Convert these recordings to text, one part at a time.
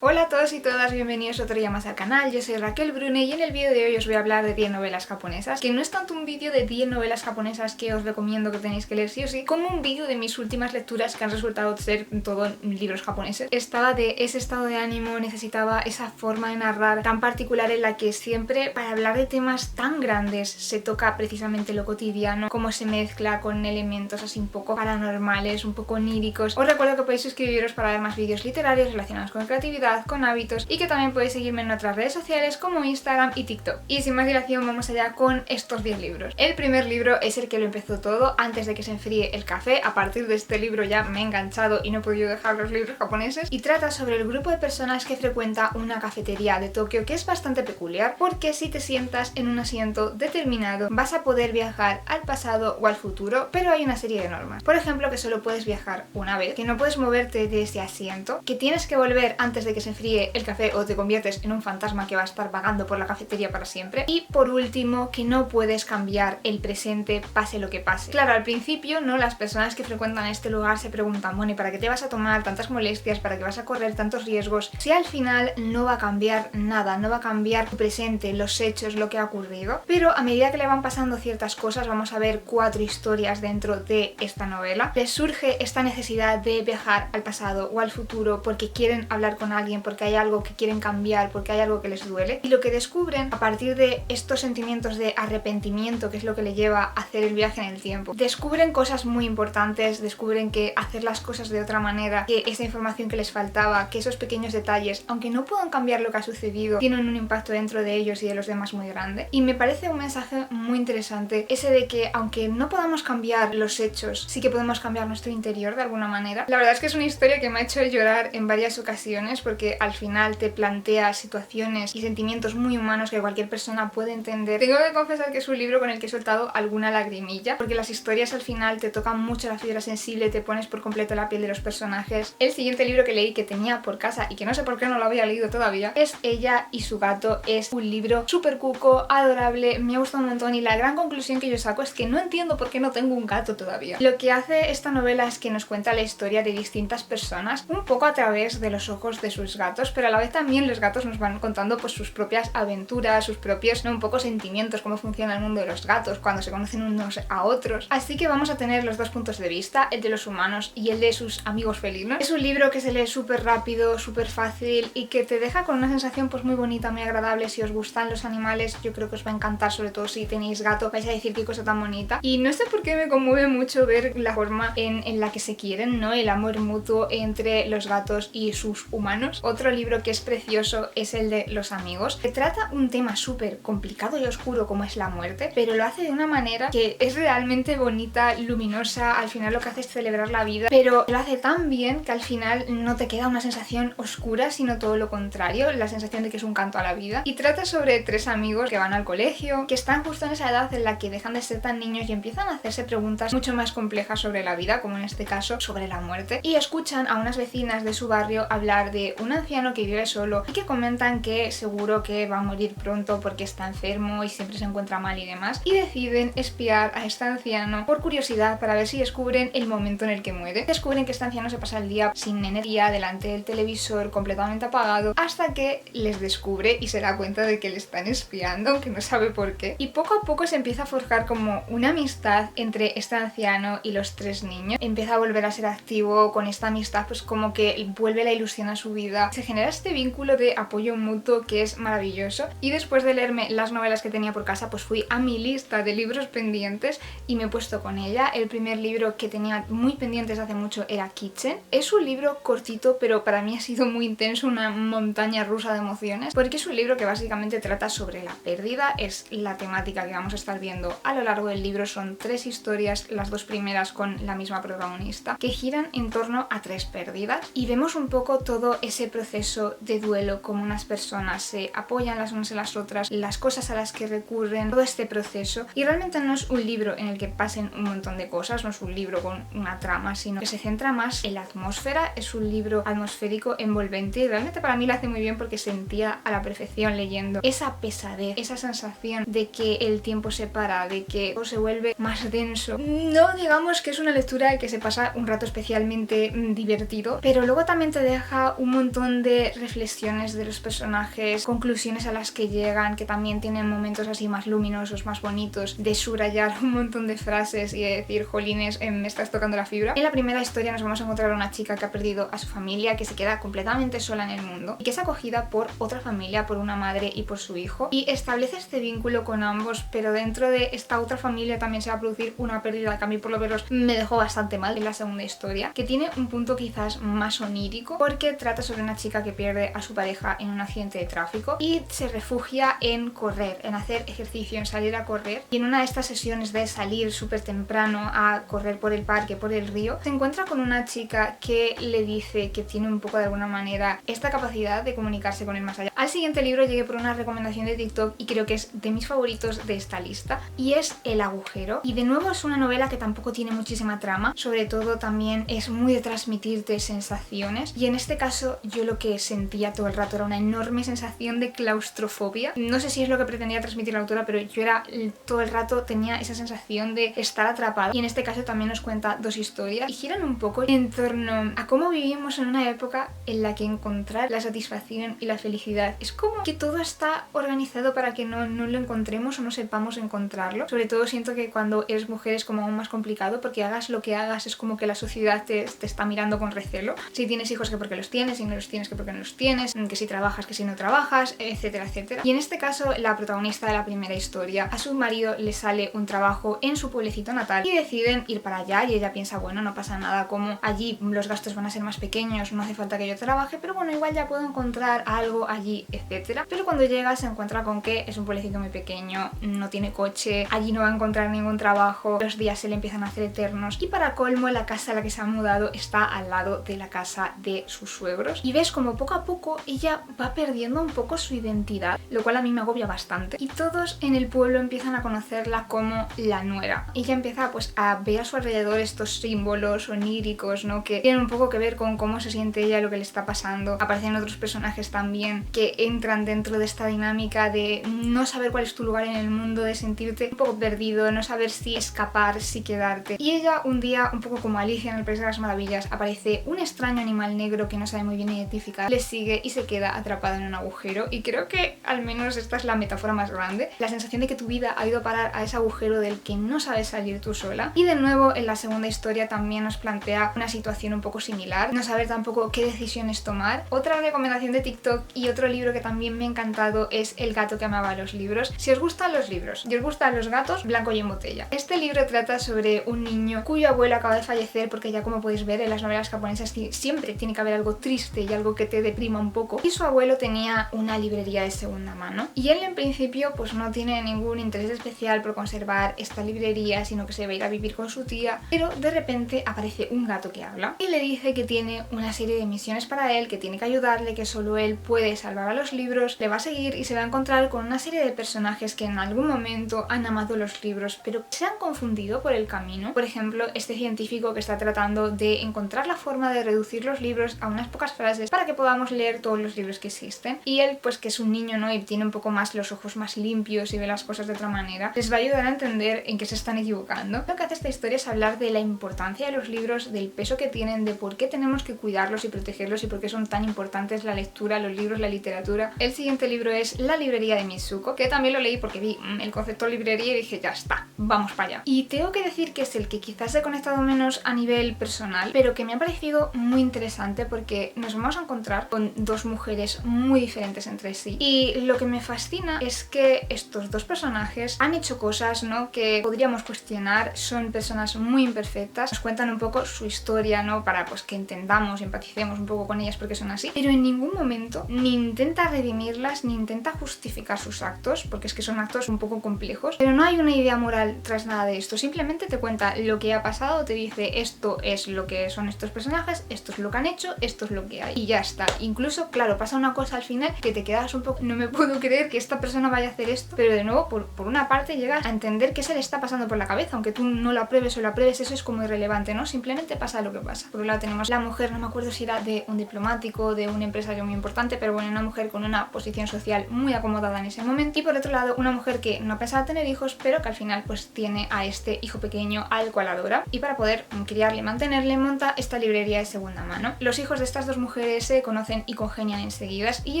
Hola a todos y todas, bienvenidos otro día más al canal. Yo soy Raquel Brune y en el vídeo de hoy os voy a hablar de 10 novelas japonesas, que no es tanto un vídeo de 10 novelas japonesas que os recomiendo que tenéis que leer sí o sí, como un vídeo de mis últimas lecturas que han resultado ser todo libros japoneses. Estaba de ese estado de ánimo, necesitaba esa forma de narrar tan particular en la que siempre, para hablar de temas tan grandes, se toca precisamente lo cotidiano, cómo se mezcla con elementos así un poco paranormales, un poco oníricos. Os recuerdo que podéis suscribiros para ver más vídeos literarios relacionados con creatividad, con hábitos, y que también podéis seguirme en otras redes sociales como Instagram y TikTok. Y sin más dilación vamos allá con estos 10 libros. El primer libro es el que lo empezó todo antes de que se enfríe el café. A partir de este libro ya me he enganchado y no he podido dejar los libros japoneses, y trata sobre el grupo de personas que frecuenta una cafetería de Tokio que es bastante peculiar, porque si te sientas en un asiento determinado vas a poder viajar al pasado o al futuro, pero hay una serie de normas. Por ejemplo, que solo puedes viajar una vez, que no puedes moverte de ese asiento, que tienes que volver antes de que se enfríe el café o te conviertes en un fantasma que va a estar vagando por la cafetería para siempre, y por último que no puedes cambiar el presente pase lo que pase. Claro, al principio no, las personas que frecuentan este lugar se preguntan, bueno, ¿y para qué te vas a tomar tantas molestias? ¿Para qué vas a correr tantos riesgos? Si al final no va a cambiar nada, no va a cambiar tu presente, los hechos, lo que ha ocurrido. Pero a medida que le van pasando ciertas cosas, vamos a ver 4 historias dentro de esta novela, les surge esta necesidad de viajar al pasado o al futuro porque quieren hablar con alguien, porque hay algo que quieren cambiar, porque hay algo que les duele, y lo que descubren a partir de estos sentimientos de arrepentimiento, que es lo que le lleva a hacer el viaje en el tiempo, descubren cosas muy importantes, descubren que hacer las cosas de otra manera, que esa información que les faltaba, que esos pequeños detalles, aunque no puedan cambiar lo que ha sucedido, tienen un impacto dentro de ellos y de los demás muy grande. Y me parece un mensaje muy interesante ese de que aunque no podamos cambiar los hechos, sí que podemos cambiar nuestro interior de alguna manera. La verdad es que es una historia que me ha hecho llorar en varias ocasiones, porque al final te plantea situaciones y sentimientos muy humanos que cualquier persona puede entender. Tengo que confesar que es un libro con el que he soltado alguna lagrimilla, porque las historias al final te tocan mucho la fibra sensible, te pones por completo la piel de los personajes. El siguiente libro que leí, que tenía por casa y que no sé por qué no lo había leído todavía, es Ella y su gato. Es un libro súper cuco, adorable, me ha gustado un montón, y la gran conclusión que yo saco es que no entiendo por qué no tengo un gato todavía. Lo que hace esta novela es que nos cuenta la historia de distintas personas, un poco a través de los ojos de sus gatos, pero a la vez también los gatos nos van contando pues sus propias aventuras, sus propios, un poco sentimientos, cómo funciona el mundo de los gatos cuando se conocen unos a otros. Así que vamos a tener los dos puntos de vista, el de los humanos y el de sus amigos felinos. Es un libro que se lee súper rápido, súper fácil, y que te deja con una sensación pues muy bonita, muy agradable. Si os gustan los animales, yo creo que os va a encantar, sobre todo si tenéis gato, vais a decir qué cosa tan bonita. Y no sé por qué me conmueve mucho ver la forma en la que se quieren, ¿no? El amor mutuo entre los gatos y sus humanos. Otro libro que es precioso es el de Los amigos, que trata un tema súper complicado y oscuro como es la muerte, pero lo hace de una manera que es realmente bonita, luminosa. Al final lo que hace es celebrar la vida, pero lo hace tan bien que al final no te queda una sensación oscura, sino todo lo contrario, la sensación de que es un canto a la vida. Y trata sobre 3 amigos que van al colegio, que están justo en esa edad en la que dejan de ser tan niños y empiezan a hacerse preguntas mucho más complejas sobre la vida, como en este caso sobre la muerte, y escuchan a unas vecinas de su barrio hablar de un anciano que vive solo y que comentan que seguro que va a morir pronto porque está enfermo y siempre se encuentra mal y demás, y deciden espiar a este anciano por curiosidad para ver si descubren el momento en el que muere. Descubren que este anciano se pasa el día sin energía delante del televisor, completamente apagado, hasta que les descubre y se da cuenta de que le están espiando, aunque no sabe por qué. Y poco a poco se empieza a forjar como una amistad entre este anciano y los 3 niños. Empieza a volver a ser activo con esta amistad, pues como que vuelve la ilusión a su vida. Se genera este vínculo de apoyo mutuo que es maravilloso. Y después de leerme las novelas que tenía por casa, pues fui a mi lista de libros pendientes y me he puesto con ella. El primer libro que tenía muy pendientes hace mucho era Kitchen. Es un libro cortito, pero para mí ha sido muy intenso, una montaña rusa de emociones, porque es un libro que básicamente trata sobre la pérdida. Es la temática que vamos a estar viendo a lo largo del libro. Son 3 historias, las 2 primeras con la misma protagonista, que giran en torno a 3 pérdidas, y vemos un poco todo ese proceso de duelo, como unas personas se apoyan las unas en las otras, las cosas a las que recurren, todo este proceso. Y realmente no es un libro en el que pasen un montón de cosas, no es un libro con una trama, sino que se centra más en la atmósfera. Es un libro atmosférico, envolvente, y realmente para mí lo hace muy bien porque sentía a la perfección leyendo esa pesadez, esa sensación de que el tiempo se para, de que todo se vuelve más denso. No digamos que es una lectura que se pasa un rato especialmente divertido, pero luego también te deja un montón montón de reflexiones de los personajes, conclusiones a las que llegan, que también tienen momentos así más luminosos, más bonitos, de subrayar un montón de frases y de decir, jolines, me estás tocando la fibra. En la primera historia nos vamos a encontrar a una chica que ha perdido a su familia, que se queda completamente sola en el mundo y que es acogida por otra familia, por una madre y por su hijo, y establece este vínculo con ambos, pero dentro de esta otra familia también se va a producir una pérdida que a mí por lo menos me dejó bastante mal en la segunda historia, que tiene un punto quizás más onírico porque trata sobre una chica que pierde a su pareja en un accidente de tráfico y se refugia en correr, en hacer ejercicio, en salir a correr, y en una de estas sesiones de salir súper temprano a correr por el parque, por el río, se encuentra con una chica que le dice que tiene un poco de alguna manera esta capacidad de comunicarse con el más allá. Al siguiente libro llegué por una recomendación de TikTok y creo que es de mis favoritos de esta lista, y es El agujero, y de nuevo es una novela que tampoco tiene muchísima trama, sobre todo también es muy de transmitirte sensaciones, y en este caso yo lo que sentía todo el rato era una enorme sensación de claustrofobia. No sé si es lo que pretendía transmitir la autora, pero yo era todo el rato tenía esa sensación de estar atrapada, y en este caso también nos cuenta dos historias y giran un poco en torno a cómo vivimos en una época en la que encontrar la satisfacción y la felicidad es como que todo está organizado para que no lo encontremos o no sepamos encontrarlo. Sobre todo siento que cuando eres mujer es como aún más complicado, porque hagas lo que hagas es como que la sociedad te está mirando con recelo. Si tienes hijos, que porque los tienes, si no los tienes, que porque no los tienes, que si trabajas, que si no trabajas, etcétera, etcétera. Y en este caso la protagonista de la primera historia, a su marido le sale un trabajo en su pueblecito natal y deciden ir para allá, y ella piensa, bueno, no pasa nada, como allí los gastos van a ser más pequeños, no hace falta que yo trabaje, pero bueno, igual ya puedo encontrar algo allí, etcétera. Pero cuando llega se encuentra con que es un pueblecito muy pequeño, no tiene coche, allí no va a encontrar ningún trabajo, los días se le empiezan a hacer eternos, y para colmo la casa a la que se ha mudado está al lado de la casa de sus suegros, y ves como poco a poco ella va perdiendo un poco su identidad, lo cual a mí me agobia bastante, y todos en el pueblo empiezan a conocerla como la nuera. Ella empieza pues a ver a su alrededor estos símbolos oníricos, ¿no?, que tienen un poco que ver con cómo se siente ella, lo que le está pasando. Aparecen otros personajes también que entran dentro de esta dinámica de no saber cuál es tu lugar en el mundo, de sentirte un poco perdido, no saber si escapar, si quedarte. Y ella un día, un poco como Alicia en el País de las Maravillas, aparece un extraño animal negro que no sabe muy bien identificar, le sigue y se queda atrapada en un agujero, y creo que al menos esta es la metáfora más grande, la sensación de que tu vida ha ido a parar a ese agujero del que no sabes salir tú sola. Y de nuevo en la segunda historia también nos plantea una situación un poco similar, no saber tampoco qué decisiones tomar. Otra recomendación de TikTok y otro libro que también me ha encantado es El gato que amaba los libros. Si os gustan los libros y os gustan los gatos, blanco y en botella. Este libro trata sobre un niño cuyo abuelo acaba de fallecer, porque ya como podéis ver en las novelas japonesas siempre tiene que haber algo triste y algo que te deprima un poco, y su abuelo tenía una librería de segunda mano, y él en principio pues no tiene ningún interés especial por conservar esta librería, sino que se va a ir a vivir con su tía, pero de repente aparece un gato que habla y le dice que tiene una serie de misiones para él, que tiene que ayudarle, que solo él puede salvar a los libros, le va a seguir y se va a encontrar con una serie de personajes que en algún momento han amado los libros pero se han confundido por el camino. Por ejemplo, este científico que está tratando de encontrar la forma de reducir los libros a unas pocas frases para que podamos leer todos los libros que existen, y él pues que es un niño, ¿no?, y tiene un poco más los ojos más limpios y ve las cosas de otra manera, les va a ayudar a entender en qué se están equivocando. Lo que hace esta historia es hablar de la importancia de los libros, del peso que tienen, de por qué tenemos que cuidarlos y protegerlos y por qué son tan importantes la lectura, los libros, la literatura. El siguiente libro es La librería de Mitsuko, que también lo leí porque vi el concepto de librería y dije, ya está, vamos para allá. Y tengo que decir que es el que quizás he conectado menos a nivel personal, pero que me ha parecido muy interesante porque nos vamos a encontrar con dos mujeres muy diferentes entre sí, y lo que me fascina es que estos dos personajes han hecho cosas, ¿no?, que podríamos cuestionar, son personas muy imperfectas, nos cuentan un poco su historia, ¿no?, para pues que entendamos y empaticemos un poco con ellas porque son así, pero en ningún momento ni intenta redimirlas ni intenta justificar sus actos, porque es que son actos un poco complejos, pero no hay una idea moral tras nada de esto, simplemente te cuenta lo que ha pasado, te dice esto es lo que son estos personajes, esto es lo que han hecho, esto es lo que hay, y ya está. Incluso, claro, pasa una cosa al final que te quedas un poco, no me puedo creer que esta persona vaya a hacer esto, pero de nuevo por una parte llegas a entender qué se le está pasando por la cabeza, aunque tú no lo apruebes o lo apruebes, eso es como irrelevante, ¿no? Simplemente pasa lo que pasa. Por un lado tenemos la mujer, no me acuerdo si era de un diplomático, de un empresario muy importante, pero bueno, una mujer con una posición social muy acomodada en ese momento, y por otro lado una mujer que no pensaba tener hijos, pero que al final pues tiene a este hijo pequeño al cual adora, y para poder criarle y mantenerle monta esta librería de segunda mano. Los hijos de estas dos mujeres mujeres se conocen y congenian enseguida y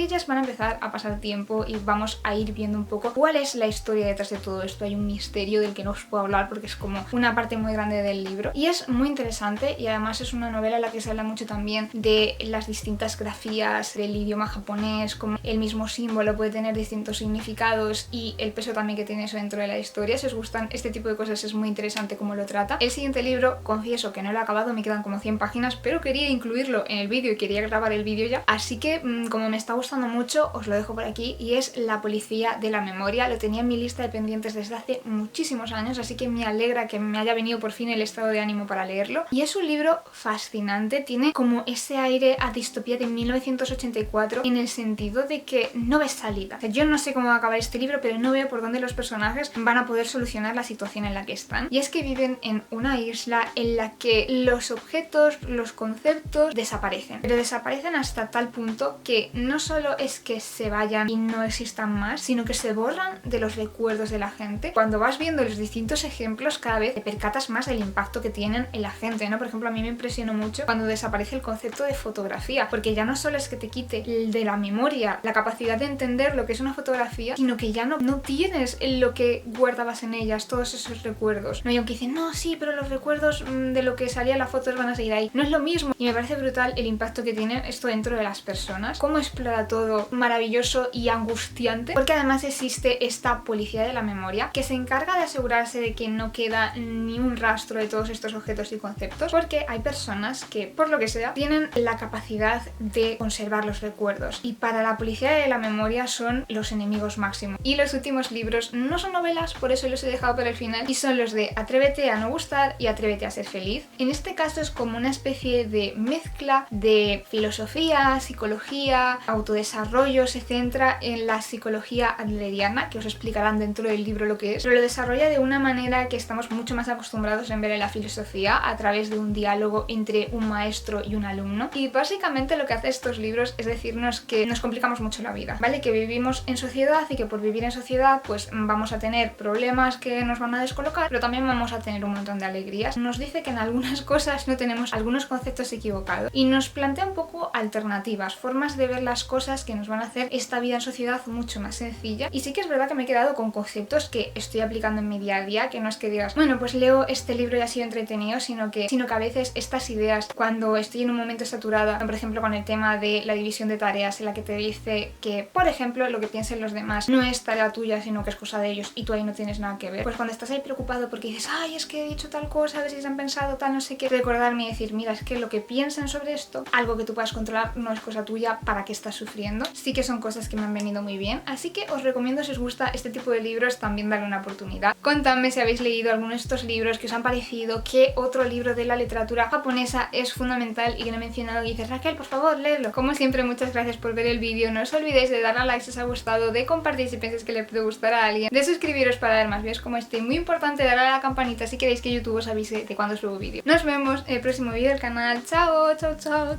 ellas van a empezar a pasar tiempo y vamos a ir viendo un poco cuál es la historia detrás de todo esto. Hay un misterio del que no os puedo hablar porque es como una parte muy grande del libro y es muy interesante, y además es una novela en la que se habla mucho también de las distintas grafías del idioma japonés, como el mismo símbolo puede tener distintos significados y el peso también que tiene eso dentro de la historia. Si os gustan este tipo de cosas es muy interesante cómo lo trata. El siguiente libro, confieso que no lo he acabado, me quedan como 100 páginas, pero quería incluirlo en el vídeo y quería grabar el vídeo ya, así que como me está gustando mucho os lo dejo por aquí, y es La policía de la memoria. Lo tenía en mi lista de pendientes desde hace muchísimos años, así que me alegra que me haya venido por fin el estado de ánimo para leerlo. Y es un libro fascinante, tiene como ese aire a distopía de 1984 en el sentido de que no ves salida. O sea, yo no sé cómo va a acabar este libro, pero no veo por dónde los personajes van a poder solucionar la situación en la que están. Y es que viven en una isla en la que los objetos, los conceptos desaparecen, pero desaparecen hasta tal punto que no solo es que se vayan y no existan más, sino que se borran de los recuerdos de la gente. Cuando vas viendo los distintos ejemplos, cada vez te percatas más del impacto que tienen en la gente, ¿no? Por ejemplo, a mí me impresionó mucho cuando desaparece el concepto de fotografía, porque ya no solo es que te quite de la memoria la capacidad de entender lo que es una fotografía, sino que ya no tienes lo que guardabas en ellas, todos esos recuerdos, ¿no? Y aunque dicen, no, sí, pero los recuerdos de lo que salía en las fotos van a seguir ahí, no es lo mismo. Y me parece brutal el impacto que tiene esto dentro de las personas, cómo explora todo, maravilloso y angustiante, porque además existe esta policía de la memoria que se encarga de asegurarse de que no queda ni un rastro de todos estos objetos y conceptos, porque hay personas que, por lo que sea, tienen la capacidad de conservar los recuerdos, y para la policía de la memoria son los enemigos máximos. Y los últimos libros no son novelas, por eso los he dejado para el final, y son los de Atrévete a no gustar y Atrévete a ser feliz. En este caso es como una especie de mezcla de filosofía, psicología, autodesarrollo. Se centra en la psicología adleriana, que os explicarán dentro del libro lo que es, pero lo desarrolla de una manera que estamos mucho más acostumbrados en ver en la filosofía, a través de un diálogo entre un maestro y un alumno. Y básicamente lo que hace estos libros es decirnos que nos complicamos mucho la vida, ¿vale? Que vivimos en sociedad y que por vivir en sociedad pues vamos a tener problemas que nos van a descolocar, pero también vamos a tener un montón de alegrías. Nos dice que en algunas cosas no tenemos algunos conceptos equivocados y nos plantea un poco alternativas, formas de ver las cosas que nos van a hacer esta vida en sociedad mucho más sencilla. Y sí que es verdad que me he quedado con conceptos que estoy aplicando en mi día a día, que no es que digas, bueno, pues leo este libro y ha sido entretenido, sino que a veces estas ideas, cuando estoy en un momento saturada, por ejemplo con el tema de la división de tareas, en la que te dice que, por ejemplo, lo que piensen los demás no es tarea tuya, sino que es cosa de ellos y tú ahí no tienes nada que ver, pues cuando estás ahí preocupado porque dices, ay, es que he dicho tal cosa, a ver si se han pensado tal, no sé qué, recordarme y decir, mira, es que lo que piensan sobre esto, algo que tú puedas controlar, no es cosa tuya, ¿para qué estás sufriendo? Sí que son cosas que me han venido muy bien, así que os recomiendo, si os gusta este tipo de libros, también darle una oportunidad. Contadme si habéis leído alguno de estos libros, que os han parecido, qué otro libro de la literatura japonesa es fundamental y que no he mencionado y dices, Raquel, por favor, léelo. Como siempre, muchas gracias por ver el vídeo, no os olvidéis de darle a like si os ha gustado, de compartir si pensáis que le puede gustar a alguien, de suscribiros para ver más vídeos como este, y muy importante, darle a la campanita si queréis que YouTube os avise de cuando subo vídeo. Nos vemos en el próximo vídeo del canal, chao, chao, chao, chao.